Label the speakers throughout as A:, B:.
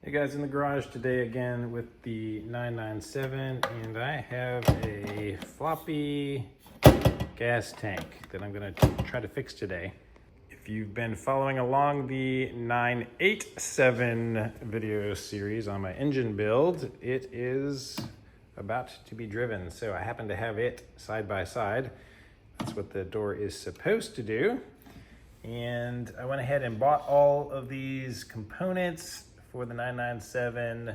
A: Hey guys, in the garage today again with the 997, and I have a floppy gas tank that I'm gonna try to fix today. If you've been following along the 987 video series on my engine build, it is about to be driven. So I happen to have it side by side. That's what the door is supposed to do. And I went ahead and bought all of these components for the 997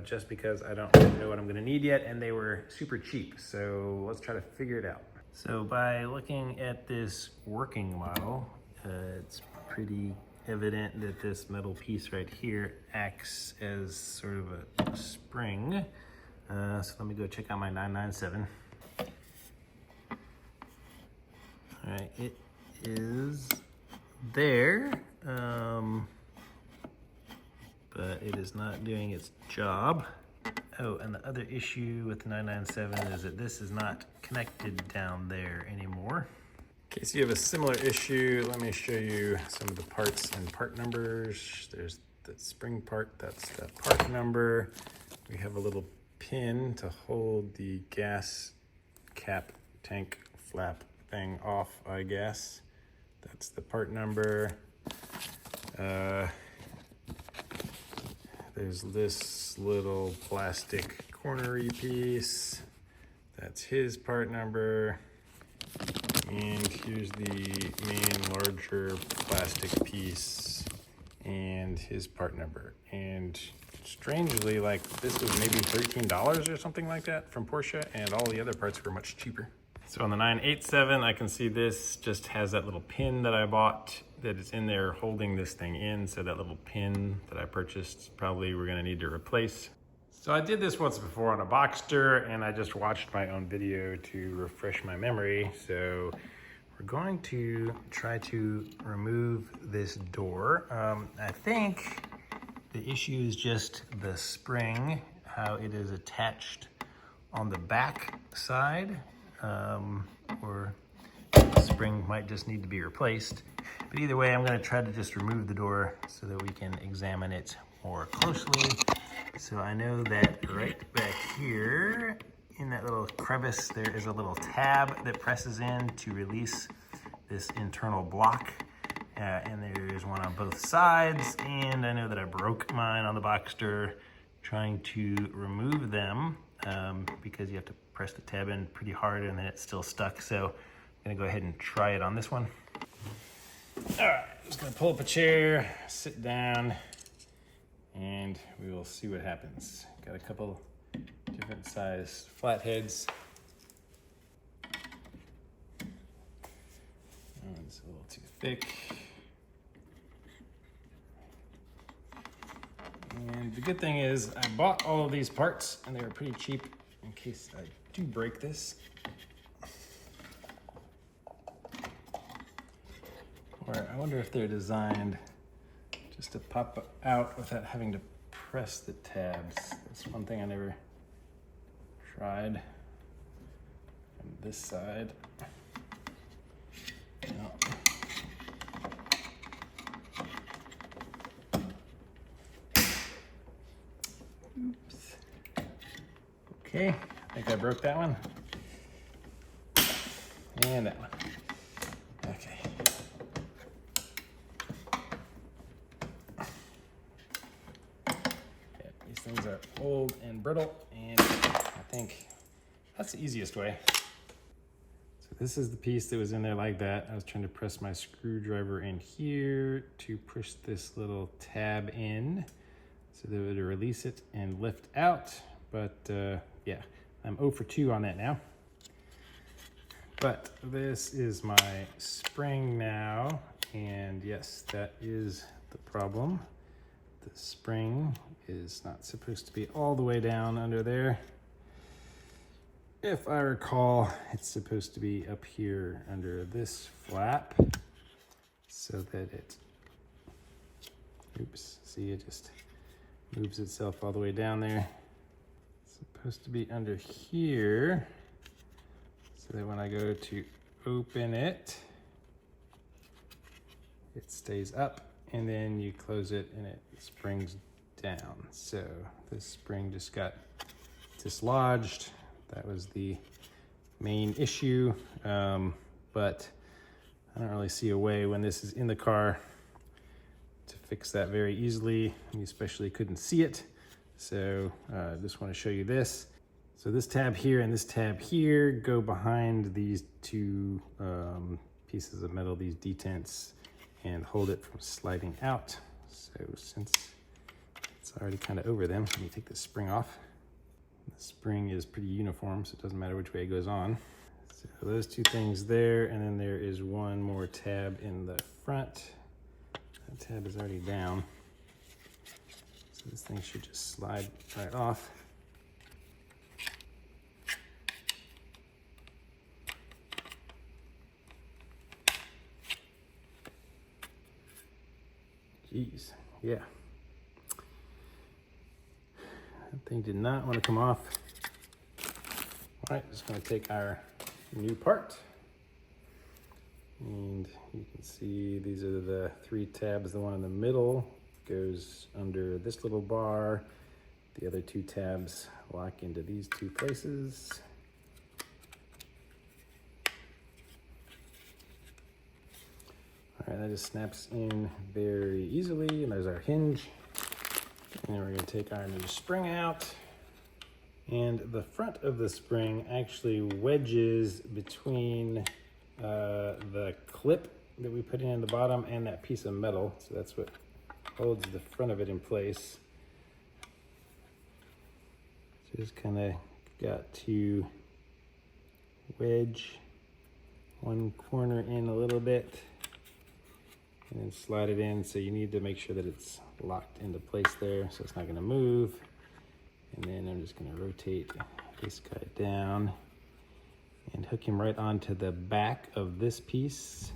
A: just because I don't really know what I'm gonna need yet, and they were super cheap. So let's try to figure it out. So by looking at this working model, it's pretty evident that this metal piece right here acts as sort of a spring. So let me go check out my 997. All right, it is there. But it is not doing its job. Oh, and the other issue with the 997 is that this is not connected down there anymore. In case you have a similar issue, let me show you some of the parts and part numbers. There's the spring part, that's the part number. We have a little pin to hold the gas cap tank flap thing off, I guess. That's the part number. There's this little plastic cornery piece. That's his part number. And here's the main larger plastic piece and his part number. And strangely, like, this was maybe $13 or something like that from Porsche, and all the other parts were much cheaper. So on the 987, I can see this just has that little pin that I bought that is in there holding this thing in. So that little pin that I purchased, probably we're gonna need to replace. So I did this once before on a Boxster, and I just watched my own video to refresh my memory. So we're going to try to remove this door. I think the issue is just the spring, how it is attached on the back side. Or the spring might just need to be replaced. But either way, I'm gonna try to just remove the door so that we can examine it more closely. So I know that right back here in that little crevice, there is a little tab that presses in to release this internal block. And there's one on both sides. And I know that I broke mine on the Boxster trying to remove them because you have to press the tab in pretty hard and then it's still stuck. So I'm gonna go ahead and try it on this one. All right, I'm just gonna pull up a chair, sit down, and we will see what happens. Got a couple different size flatheads. Oh, it's a little too thick. And the good thing is I bought all of these parts and they were pretty cheap in case I do break this. Or I wonder if they're designed just to pop out without having to press the tabs. That's one thing I never tried on this side. No. Oops. Okay, I think I broke that one. And that one. Okay. Yeah, these things are old and brittle, and I think that's the easiest way. So this is the piece that was in there like that. I was trying to press my screwdriver in here to push this little tab in so that it would release it and lift out. But yeah, I'm 0 for 2 on that now. But this is my spring now, and yes, that is the problem. The spring is not supposed to be all the way down under there. If I recall, it's supposed to be up here under this flap so that it, oops, see, it just moves itself all the way down there. It's supposed to be under here so that when I go to open it, it stays up, and then you close it and it springs down. So this spring just got dislodged. That was the main issue, but I don't really see a way when this is in the car to fix that very easily. You especially couldn't see it. So I just want to show you this. So this tab here and this tab here go behind these two pieces of metal, these detents, and hold it from sliding out. So since it's already kind of over them, let me take this spring off. The spring is pretty uniform, so it doesn't matter which way it goes on. So those two things there, and then there is one more tab in the front. That tab is already down. So this thing should just slide right off. Jeez, yeah. That thing did not want to come off. All right, just gonna take our new part. And you can see these are the three tabs. The one in the middle goes under this little bar. The other two tabs lock into these two places. All right, that just snaps in very easily, and there's our hinge. And then we're gonna take our new spring out. And the front of the spring actually wedges between the clip that we put in the bottom and that piece of metal. So that's what holds the front of it in place. So just kind of got to wedge one corner in a little bit and then slide it in. So you need to make sure that it's locked into place there so it's not gonna move. And then I'm just gonna rotate this guy down and hook him right onto the back of this piece.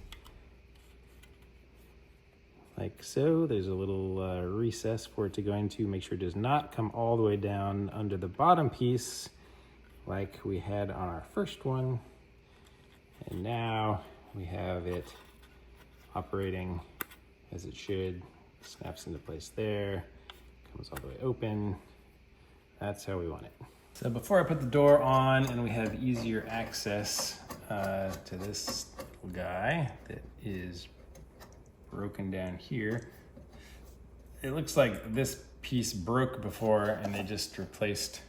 A: Like so. There's a little recess for it to go into. Make sure it does not come all the way down under the bottom piece like we had on our first one. And now we have it operating as it should. Snaps into place there, comes all the way open. That's how we want it. So before I put the door on and we have easier access to this guy that is broken down here, it looks like this piece broke before and they just replaced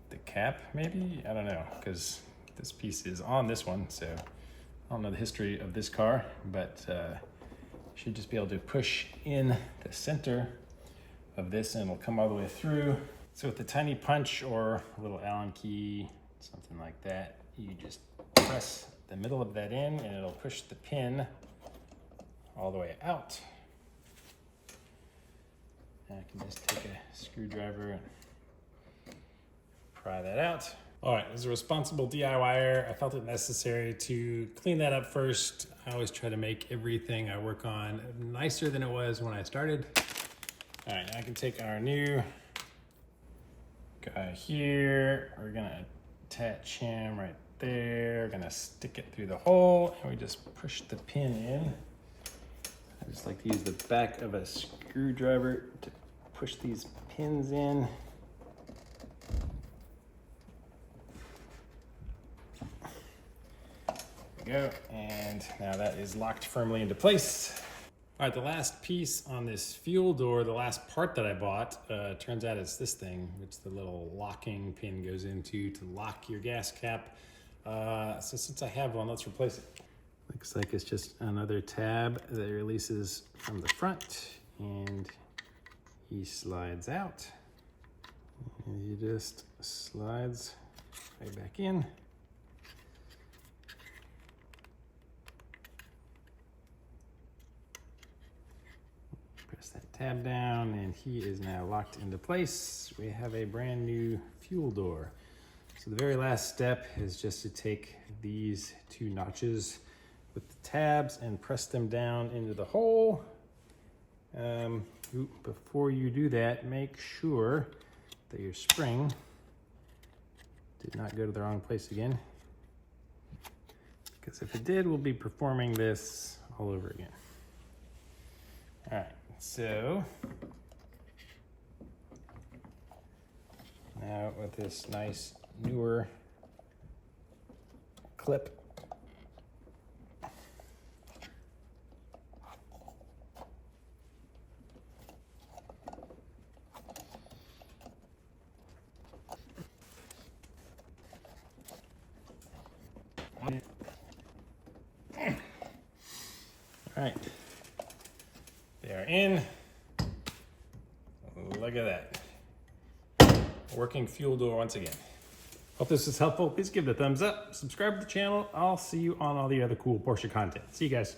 A: the cap, maybe? I don't know, because this piece is on this one, so I don't know the history of this car, but should just be able to push in the center of this and it'll come all the way through. So with a tiny punch or a little Allen key, something like that, you just press the middle of that in and it'll push the pin all the way out. And I can just take a screwdriver and pry that out. All right, as a responsible DIYer, I felt it necessary to clean that up first. I always try to make everything I work on nicer than it was when I started. All right, I can take our new guy here. We're gonna attach him right there. We're gonna stick it through the hole and we just push the pin in. I just like to use the back of a screwdriver to push these pins in. There we go, and now that is locked firmly into place. All right, the last piece on this fuel door, the last part that I bought, turns out it's this thing, which the little locking pin goes into to lock your gas cap. So since I have one, let's replace it. Looks like it's just another tab that releases from the front and he slides out. And he just slides right back in. Press that tab down and he is now locked into place. We have a brand new fuel door. So the very last step is just to take these two notches with the tabs and press them down into the hole. Before you do that, make sure that your spring did not go to the wrong place again. Because if it did, we'll be performing this all over again. All right, so out with this nice newer clip. All right, they are in. Look at that. Working fuel door once again. Hope this was helpful. Please give it a thumbs up. Subscribe to the channel. I'll see you on all the other cool Porsche content. See you guys.